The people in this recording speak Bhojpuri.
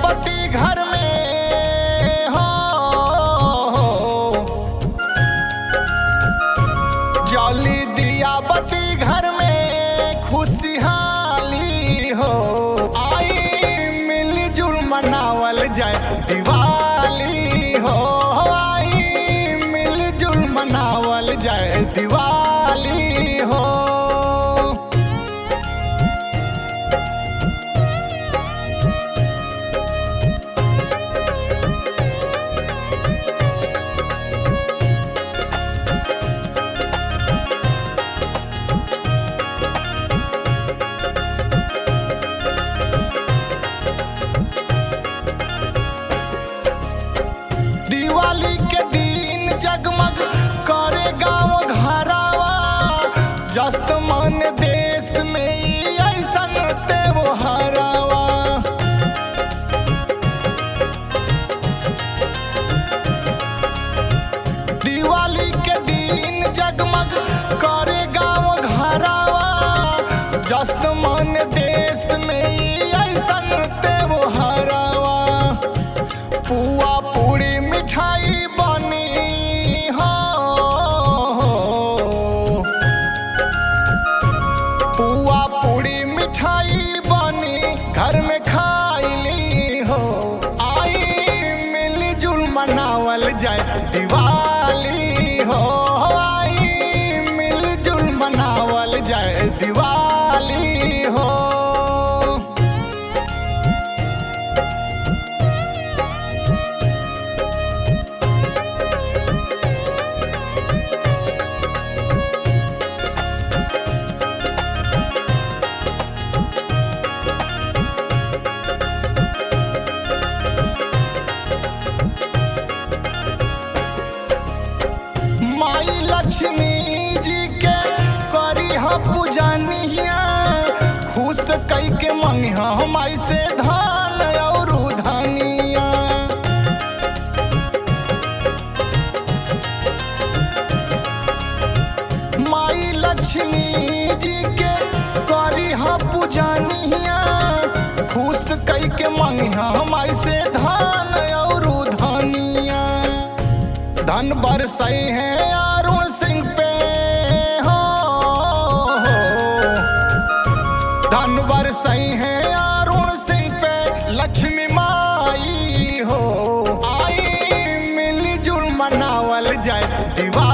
बत्ती घर में हो, जली दिया बत्ती घर में खुशहाली हो। आई मिलजुल मनावल जाए दिवाली हो, आई मिलजुल मनावल जाए दिवाली हो। दिवाली के दिन जगमग करे गाँव घरावा, जस्त मन देश में ई ऐसन त्योहारवा। दिवाली के दिन जगमग करे गाँव घरावा, जस्त मन देश में ई ऐसन त्योहारवा। पुआ पूरी मिठाई बनी हो, पुआ पूरी मिठाई बनी घर में खाइली हो। आई मिलजुल मनावल जाए दिवाली हो, आई मिलजुल मनावल जाए दिवाली हो। माई लक्ष्मी जी के करी ह पूजनिया, खुश कई के मंगिहा माई से धान और धनिया। माई लक्ष्मी जी के करी ह पूजनिया, खुश कई के मंगिहा माई से धान और धनिया। धन बरसई है अरुण सिंह पे हो, धन बरसई है अरुण सिंह पे लक्ष्मी माई हो। आई मिलजुल मनावल जाए दिवाली।